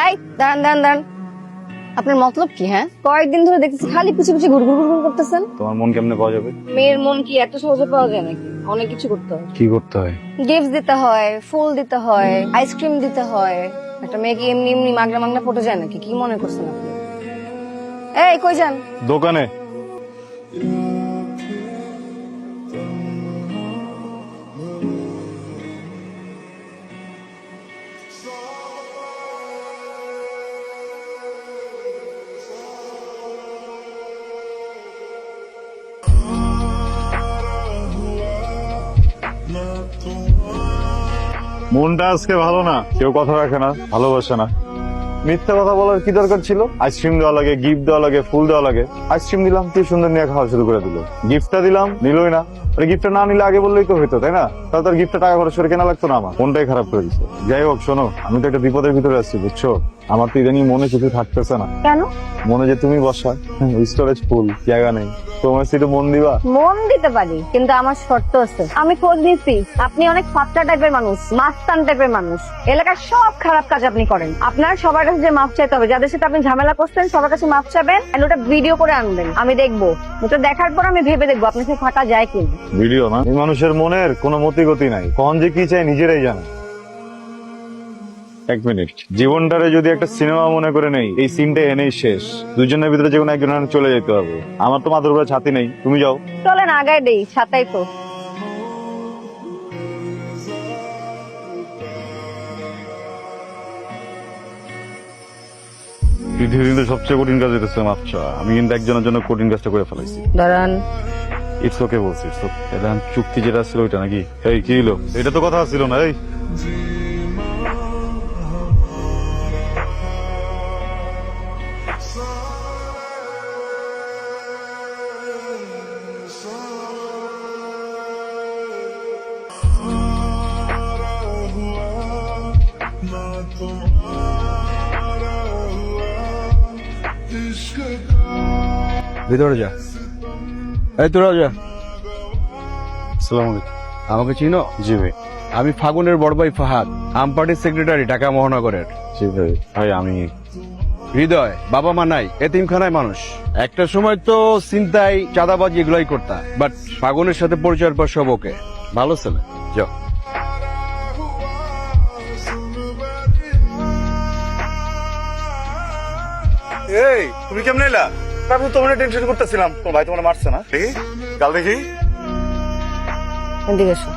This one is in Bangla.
এই দাঁড়ান দাঁড়ান দাঁড়ান, আপনার মতলব কি? হ্যাঁ, কয়েকদিন ধরে দেখতেছি খালি পিছে পিছে ঘুরঘুর ঘুরঘুর করতেছেন। তোমার মন কেমনে পাওয়া যাবে? মেয়ের মন কি এত সহজে পাওয়া যায় নাকি? অনেক কিছু করতে হয়। কি করতে হয়? গিফট দিতে হয়, ফুল দিতে হয়, আইসক্রিম দিতে হয়। একটা মেয়ে কি এমনি এমনি মাগনা মাগনা পটে যায় নাকি? কি মনে করছেন আপনি? এই কই যান? দোকানে। মনটা আজকে ভালো না, কেউ কথা রাখে না, ভালোবাসে না। মিথ্যা কথা বলার কি দরকার ছিল? আইসক্রিম দেওয়া লাগে, গিফট দেওয়া লাগে, ফুল দেওয়া লাগে। আইসক্রিম দিলাম, কি সুন্দর নিয়ে খাওয়া শুরু করে দিল। গিফটটা দিলাম, নিলই না। গিফটটা না নিলে আগে বললেই তো হইতো, তাই না? তাহলে তার গিফটটা টাকা খরচ করে কেনা লাগতো না আমার। মনটাই খারাপ করে দিচ্ছে। যাই হোক শোনো, আমি তো একটা বিপদের ভিতরে আসছি, বুঝছো? আমার তো ইদানিং মনে কিছু থাকতেছে না। কেন? মনে যে তুমি বসা, স্টোরেজ ফুল, জায়গা নেই। তোমার সিটে মন দিবা? মন দিতে পারি, কিন্তু আমার শর্ত আছে। আমি খোঁজ নিচ্ছি, আপনি অনেক ফাত্তা টাইপের মানুষ, মাস্তান টাইপের মানুষ। এলাকার সব খারাপ কাজ আপনি করেন। আপনার সবার কাছে যে মাপ চাইতে হবে, যাদের সাথে আপনি ঝামেলা করছেন সবার কাছে মাপ চাবেন, আর ওটা ভিডিও করে আনবেন। আমি দেখবো, ওটা দেখার পর আমি ভেবে দেখবো আপনার সাথে থাকা যায় কি। ভিডিও না? এই মানুষের মনের কোনো মতি গতি নাই, কখন যে কি চাই নিজেরাই জানে। এক মিনিট, জীবনটারে যদি একটা সিনেমা মনে করে নেই, এই সিনটা এনেই শেষ। দুজনের ভিতরে যে কোনো একজনের চলে যেতে হবে। আমার তো মাথার উপরে ছাতি নেই, তুমি যাও। চলেন আগায় দেই, ছাতাই তো। পৃথিবীর কিন্তু সবচেয়ে কঠিন কাজ হইতেছে মাপ চাওয়া। আমি কিন্তু একজনের জন্য কঠিন কাজটা করে ফেলাইছি। দাঁড়ান, ইটস ওকে বলছি, ইটস ওকে। এটা চুক্তি যেটা ছিল ওইটা নাকি? এই কি হলো? এটা তো কথা ছিল না। এই ভিতরে যা। এই তোরা যা। আসসালামু আলাইকুম। আমাকে চিনো? জি ভাই। আমি ফাগুনের বড় ভাই ফাহাদ, আম পার্টির সেক্রেটারি, ঢাকা মহানগরের। জি ভাই। ভাই আমি হৃদয়, বাবা মা নাই, এতিমখানায় মানুষ। একটা সময় তো চিন্তাই, চাঁদাবাজি এগুলাই করতা, বাট ফাগুনের সাথে পরিচয়ের পর সব ওকে। ভালো ছেলে, যাও। এই তুমি কেমন এলা? আমি তোমার টেনশন করতেছিলাম, তোমার ভাই তোমার মারছে না? দেখি কাল দেখি। এদিকে এসো।